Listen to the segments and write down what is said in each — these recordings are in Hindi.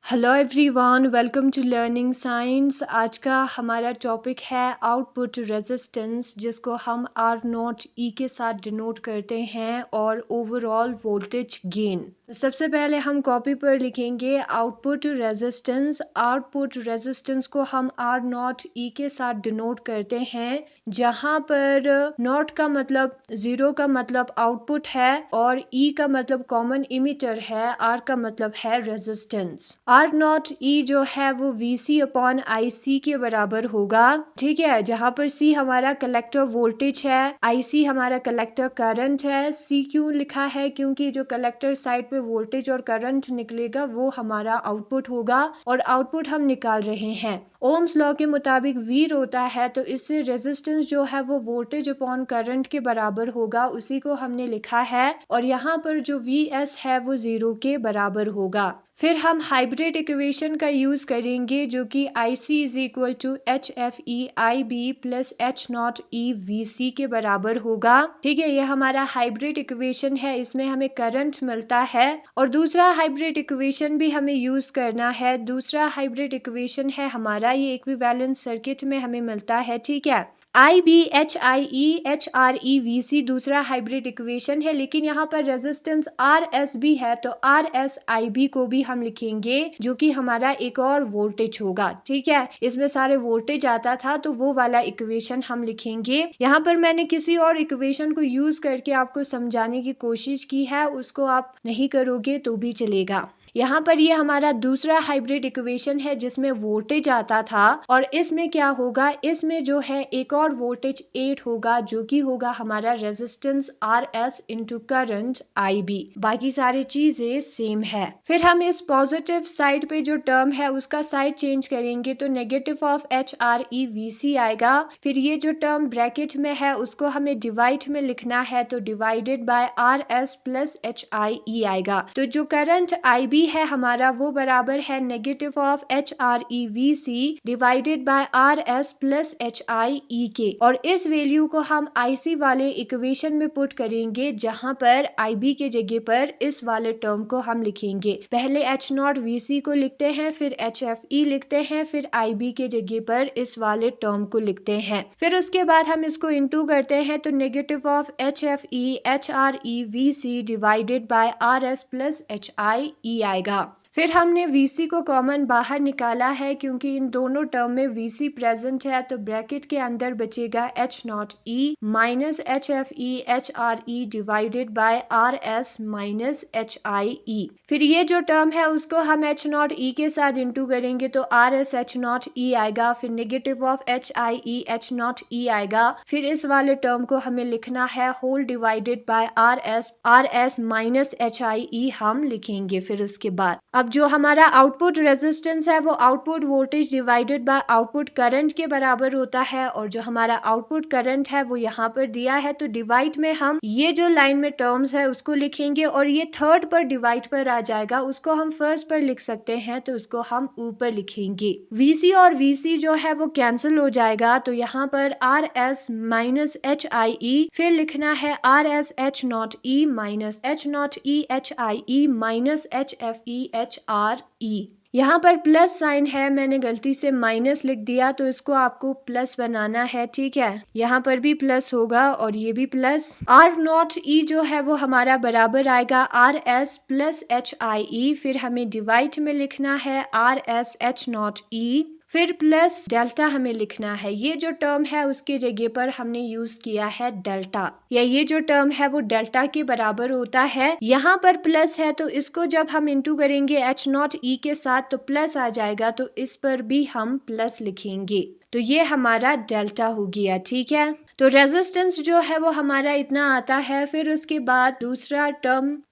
Hello everyone, welcome to learning science. आज का हमारा टॉपिक है आउटपुट रेजिस्टेंस, जिसको हम आर नॉट ई के साथ डिनोट करते हैं, और ओवरऑल वोल्टेज गेन। सबसे पहले हम कॉपी पर लिखेंगे आउटपुट रेजिस्टेंस। आउटपुट रेजिस्टेंस को हम आर नॉट ई के साथ डिनोट करते हैं, जहां पर नॉट का मतलब जीरो का मतलब आउटपुट है और ई का मतलब कॉमन इमिटर है, आर का मतलब है रेजिस्टेंस। आर नॉट ई जो है वो वीसी अपॉन आई सी के बराबर होगा। ठीक है, जहां पर सी हमारा कलेक्टर वोल्टेज है, आई सी हमारा कलेक्टर करंट है। सी क्यों लिखा है? क्योंकि जो कलेक्टर साइड पे वोल्टेज और करंट निकलेगा वो हमारा आउटपुट होगा, और आउटपुट हम निकाल रहे हैं। ओम्स लॉ के मुताबिक वी होता है, तो इससे रेजिस्टेंस जो है वो वोल्टेज अपॉन करंट के बराबर होगा, उसी को हमने लिखा है। और यहाँ पर जो वी एस है वो जीरो के बराबर होगा। फिर हम हाइब्रिड इक्वेशन का यूज करेंगे, जो कि I C is equal to h f e I B plus h not e V C के बराबर होगा। ठीक है, ये हमारा हाइब्रिड इक्वेशन है, इसमें हमें करंट मिलता है। और दूसरा हाइब्रिड इक्वेशन भी हमें यूज करना है। दूसरा हाइब्रिड इक्वेशन है हमारा, ये इक्विवेलेंट सर्किट में हमें मिलता है। ठीक है, I B h i e h r e V C दूसरा हाइब्रिड इक्वेशन है, लेकिन यहाँ पर रेजिस्टेंस आर एस भी है, तो आर एस आई बी को भी हम लिखेंगे, जो कि हमारा एक और वोल्टेज होगा। ठीक है, इसमें सारे वोल्टेज आता था, तो वो वाला इक्वेशन हम लिखेंगे। यहाँ पर मैंने किसी और इक्वेशन को यूज करके आपको समझाने की कोशिश की है, उसको आप नहीं करोगे तो भी चलेगा। यहाँ पर ये हमारा दूसरा हाइब्रिड इक्वेशन है, जिसमें वोल्टेज आता था, और इसमें क्या होगा, इसमें जो है एक और वोल्टेज 8 होगा, जो कि होगा हमारा resistance R S into current I B. बाकी सारी चीजें सेम है। फिर हम इस पॉजिटिव साइड पे जो टर्म है उसका साइड चेंज करेंगे, तो negative of h r e V C आएगा। फिर ये जो टर्म ब्रैकेट में है उसको हमें डिवाइड में लिखना है, तो divided by R S plus h i e आएगा। तो जो करंट आई बी है हमारा, वो बराबर है negative of h r e V C divided by R S plus h i e के। और इस वैल्यू को हम आई सी वाले इक्वेशन में पुट करेंगे, जहां पर आई बी के जगह पर इस वाले टर्म को हम लिखेंगे। पहले एच नॉट वी सी को लिखते हैं, फिर एच एफ ई लिखते हैं, फिर आई बी के जगह पर इस वाले टर्म को लिखते हैं। फिर उसके बाद हम इसको इंटू करते हैं, तो negative of h f e h r e V C divided by R S plus h i e आएगा। फिर हमने VC को कॉमन बाहर निकाला है, क्योंकि इन दोनों टर्म में VC प्रेजेंट है, तो ब्रैकेट के अंदर बचेगा h not e minus h f e h r e divided by R S minus h i e. फिर ये जो टर्म है उसको हम एच नॉट ई के साथ इंटू करेंगे, तो R S h not e आएगा। फिर negative of h i e h not e आएगा। फिर इस वाले टर्म को हमें लिखना है whole divided by R S minus h i e हम लिखेंगे। फिर उसके बाद अब जो हमारा आउटपुट रेजिस्टेंस है वो output voltage divided by output current के बराबर होता है, और जो हमारा आउटपुट करंट है वो यहाँ पर दिया है, तो डिवाइड में हम ये जो लाइन में टर्म्स है उसको लिखेंगे, और ये थर्ड पर डिवाइड पर आ जाएगा, उसको हम फर्स्ट पर लिख सकते हैं, तो उसको हम ऊपर लिखेंगे। VC और VC जो है वो कैंसिल हो जाएगा, तो यहाँ पर R S minus h i e, फिर लिखना है R S h not e minus h not e h i e minus h f e h r e. यहाँ पर प्लस साइन है, मैंने गलती से माइनस लिख दिया, तो इसको आपको प्लस बनाना है। ठीक है, यहाँ पर भी प्लस होगा और ये भी प्लस। आर नॉट ई जो है वो हमारा बराबर आएगा R S plus h i e. फिर हमें डिवाइड में लिखना है R S h not e, फिर प्लस डेल्टा हमें लिखना है। ये जो टर्म है उसके जगह पर हमने यूज किया है डेल्टा, या ये जो टर्म है वो डेल्टा के बराबर होता है। यहाँ पर प्लस है, तो इसको जब हम इंटू करेंगे एच नॉट ई के साथ तो प्लस आ जाएगा, तो इस पर भी हम प्लस लिखेंगे, तो ये हमारा डेल्टा हो गया। ठीक है, तो रेजिस्टेंस जो है वो हमारा इतना आता है। फिर उसके बाद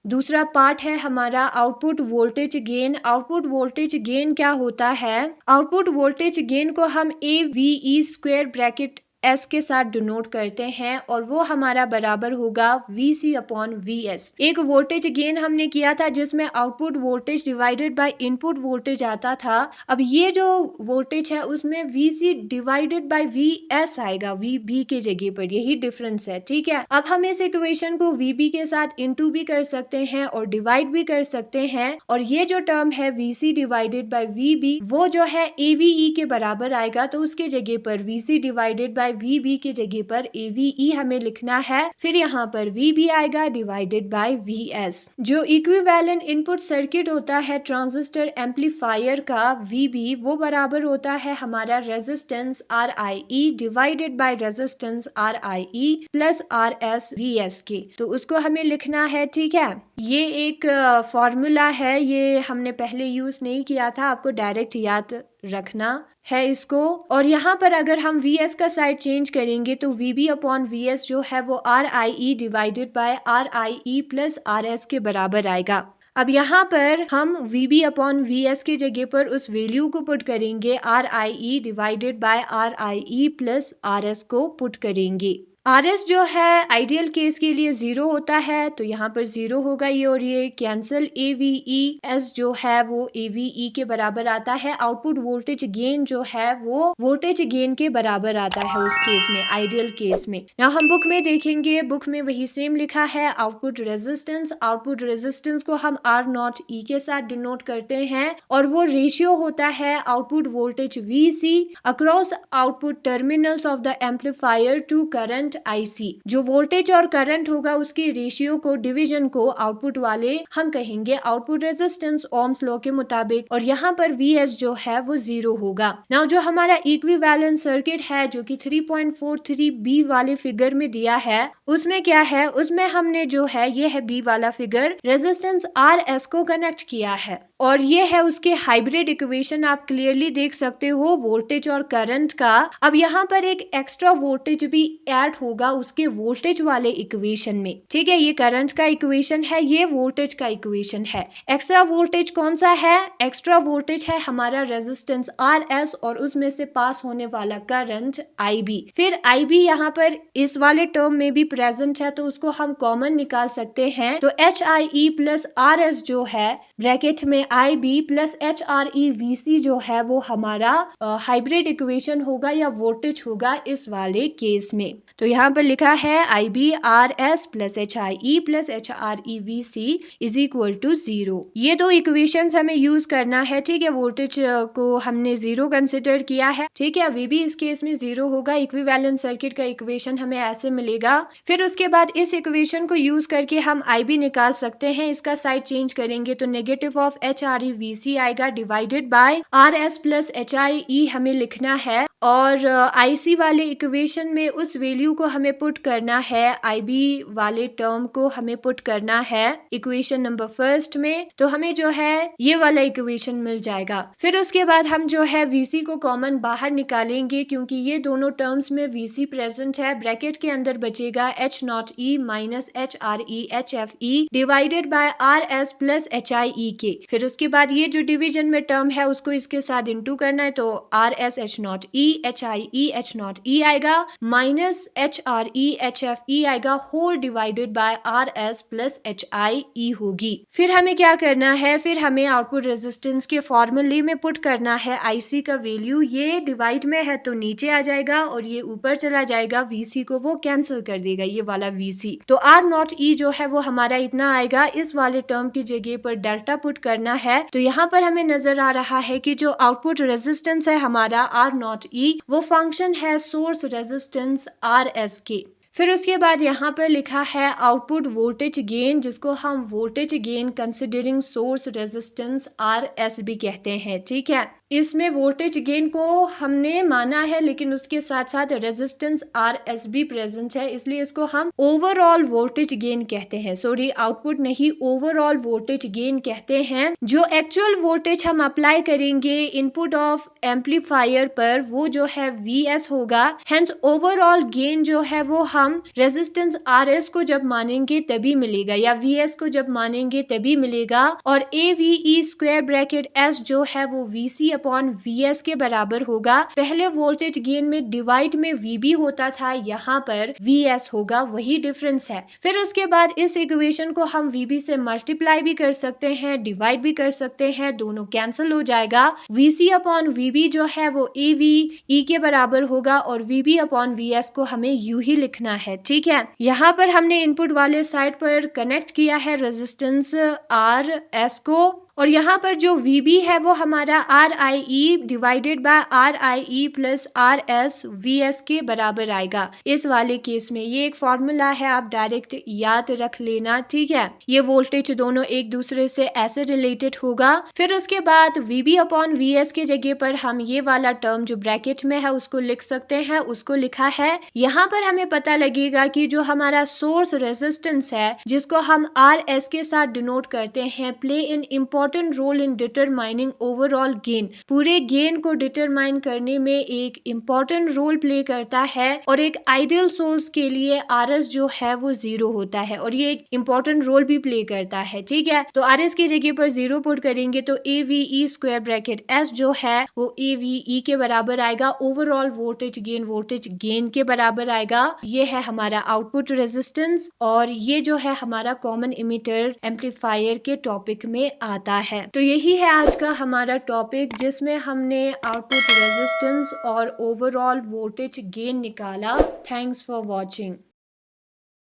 दूसरा पार्ट है हमारा output voltage gain. Output voltage gain क्या होता है? आउटपुट वोल्टेज गेन को हम A V E square bracket S के साथ डिनोट करते हैं और वो हमारा बराबर होगा VC अपॉन VS। एक वोल्टेज गेन हमने किया था जिसमें output voltage divided by input voltage आता था। अब ये जो वोल्टेज है उसमें VC डिवाइडेड बाय VS आएगा, VB के जगह पर, यही डिफरेंस है। ठीक है, अब हम इस इक्वेशन को VB के साथ इनटू भी कर सकते हैं और डिवाइड भी कर सकते हैं, और ये जो टर्म है VC डिवाइडेड बाय VB वो जो है AVE के बराबर आएगा, तो उसके जगह पर VC डिवाइडेड बाय VB के जगह पर AVE हमें लिखना है। फिर यहाँ पर VB आएगा डिवाइडेड बाय VS। जो इक्विवेलेंट इनपुट सर्किट होता है ट्रांजिस्टर एम्पलीफायर का VB, वो बराबर होता है हमारा resistance RIE divided by resistance RIE plus RS VS के, तो उसको हमें लिखना है। ठीक है, ये एक फॉर्मूला है, ये हमने पहले यूज नहीं किया था, आपको डायरेक्ट याद रखना है इसको। और यहाँ पर अगर हम VS का साइड चेंज करेंगे तो VB अपॉन VS जो है वो RIE divided by RIE plus RS के बराबर आएगा। अब यहाँ पर हम VB अपॉन VS के जगह पर उस वैल्यू को पुट करेंगे, RIE divided by RIE plus RS को पुट करेंगे। RS जो है आइडियल केस के लिए 0 होता है, तो यहाँ पर 0 होगा ये, और ये कैंसल। AVES जो है वो AVE के बराबर आता है। आउटपुट वोल्टेज गेन जो है वो वोल्टेज गेन के बराबर आता है उस केस में, आइडियल केस में। ना हम बुक में देखेंगे, बुक में वही सेम लिखा है। आउटपुट रेजिस्टेंस को हम R0E के साथ डिनोट करते हैं, और वो रेशियो होता है output voltage VC across output terminals of the amplifier to current IC। जो वोल्टेज और करंट होगा उसकी रेशियो को, डिवीजन को आउटपुट वाले हम कहेंगे आउटपुट रेजिस्टेंस ओम्स लॉ के मुताबिक, और यहाँ पर VS जो है वो 0 होगा। नाउ जो हमारा इक्विवेलेंट सर्किट है जो कि 3.43B वाले फिगर में दिया है, उसमें क्या है, उसमें हमने जो है ये है B वाला फिगर, रेजिस्टेंस RS को कनेक्ट किया है, और ये है उसके हाइब्रिड इक्वेशन। आप क्लियरली देख सकते हो वोल्टेज और करंट का। अब यहाँ पर एक एक्स्ट्रा वोल्टेज भी ऐड होगा उसके वोल्टेज वाले इक्वेशन में। ठीक है, ये करंट का इक्वेशन है, ये वोल्टेज का इक्वेशन है। एक्स्ट्रा वोल्टेज कौन सा है? एक्स्ट्रा वोल्टेज है हमारा रेजिस्टेंस RS और उसमें से पास होने वाला करंट IB। फिर IB यहाँ पर इस वाले टर्म में भी प्रेजेंट है, तो उसको हम कॉमन निकाल सकते हैं। तो HIE प्लस RS जो है ब्रैकेट में IB प्लस HRE VC जो है वो हमारा हाइब्रिड इक्वेशन होगा या वोल्टेज होगा इस वाले केस में। तो यहाँ पर लिखा है IB RS plus HIE plus HRE VC is equal to 0। ये दो इक्वेशंस हमें यूज करना है। ठीक है, वोल्टेज को हमने 0 कंसिडर किया है। ठीक है, अभी भी इस केस में 0 होगा। इक्विवेलेंट सर्किट का इक्वेशन हमें ऐसे मिलेगा। फिर उसके बाद इस इक्वेशन को यूज करके हम IB निकाल सकते हैं। इसका साइड चेंज करेंगे तो नेगेटिव ऑफ HRE VC आएगा divided by RS plus HIE हमें लिखना है, और IC वाले इक्वेशन में उस वैल्यू को हमें पुट करना है, IB वाले टर्म को हमें पुट करना है इक्वेशन नंबर फर्स्ट में, तो हमें जो है ये वाला इक्वेशन मिल जाएगा। फिर उसके बाद हम जो है VC को कॉमन बाहर निकालेंगे, क्योंकि ये दोनों टर्म्स में VC प्रेजेंट है। ब्रैकेट के अंदर बचेगा H0E minus HRE HFE divided by RS plus HIE के। फिर उसके बाद ये जो डिवीजन में टर्म है उसको इसके साथ इंटू करना है, तो RS H0E HIE H0E आएगा माइनस HRE HFE आएगा whole divided by RS plus HIE होगी। फिर हमें क्या करना है, फिर हमें आउटपुट रेजिस्टेंस के फॉर्मूले में पुट करना है IC का वैल्यू। ये डिवाइड में है तो नीचे आ जाएगा और ये ऊपर चला जाएगा, VC को वो कैंसिल कर देगा, ये वाला VC। तो R0E जो है वो हमारा इतना आएगा। इस वाले टर्म की जगह पर डेल्टा पुट करना है, तो यहाँ पर हमें नजर आ रहा है कि जो आउटपुट रेजिस्टेंस है हमारा R0E वो फंक्शन है सोर्स रेजिस्टेंस RS के। फिर उसके बाद यहाँ पर लिखा है आउटपुट वोल्टेज गेन, जिसको हम voltage gain considering source resistance RS भी कहते हैं। ठीक है, इसमें वोल्टेज गेन को हमने माना है, लेकिन उसके साथ साथ रेजिस्टेंस RS भी प्रेजेंट है, इसलिए इसको हम ओवरऑल वोल्टेज गेन कहते हैं। सॉरी, आउटपुट नहीं, ओवरऑल वोल्टेज गेन कहते हैं। जो एक्चुअल वोल्टेज हम अप्लाई करेंगे इनपुट ऑफ एम्पलीफायर पर वो जो है VS होगा। हेंस ओवरऑल गेन जो है वो हम रेजिस्टेंस RS को जब मानेंगे तभी मिलेगा, या VS को जब मानेंगे तभी मिलेगा। और AVE स्क्वायर ब्रैकेट S जो है वो VC अपॉन वी के बराबर होगा। पहले वोल्टेज गेन में डिवाइड में VB होता था, यहाँ पर VS होगा, वही डिफरेंस है। फिर उसके बाद इस इक्वेशन को हम VB से मल्टीप्लाई भी कर सकते हैं, डिवाइड भी कर सकते हैं, दोनों कैंसिल हो जाएगा। VC अपॉन VB जो है वो AVE के बराबर होगा और VB अपॉन VS को हमें यू ही लिखना है, ठीक है। यहाँ पर हमने इनपुट वाले साइड पर कनेक्ट किया है रेजिस्टेंस RS को, और यहाँ पर जो VB है वो हमारा RIE divided by RIE plus RS VS के बराबर आएगा इस वाले केस में। ये एक फॉर्मूला है, आप डायरेक्ट याद रख लेना, ठीक है। ये वोल्टेज दोनों एक दूसरे से ऐसे रिलेटेड होगा। फिर उसके बाद VB अपॉन VS के जगह पर हम ये वाला टर्म जो ब्रैकेट में है उसको लिख सकते हैं, उसको लिखा है। यहाँ पर हमें पता लगेगा कि जो हमारा सोर्स रेजिस्टेंस है जिसको हम RS के साथ डिनोट करते हैं, play in important role in determining overall gain, पूरे गेन को डिटरमाइन करने में एक इम्पोर्टेंट रोल प्ले करता है। और एक आइडियल सोर्स के लिए RS जो है वो 0 होता है और ये एक इम्पोर्टेंट रोल भी प्ले करता है, ठीक है। तो RS की जगह पर 0 पुट करेंगे तो AVE स्क्वायर ब्रैकेट S जो है वो AVE के बराबर आएगा, ओवरऑल वोल्टेज गेन के बराबर आएगा। ये है हमारा आउटपुट रेजिस्टेंस और ये जो है हमारा कॉमन इमिटर एम्पलीफायर के टॉपिक में आता है। तो यही है आज का हमारा टॉपिक जिसमें हमने आउटपुट रेजिस्टेंस और ओवरऑल वोल्टेज गेन निकाला। Thanks for watching.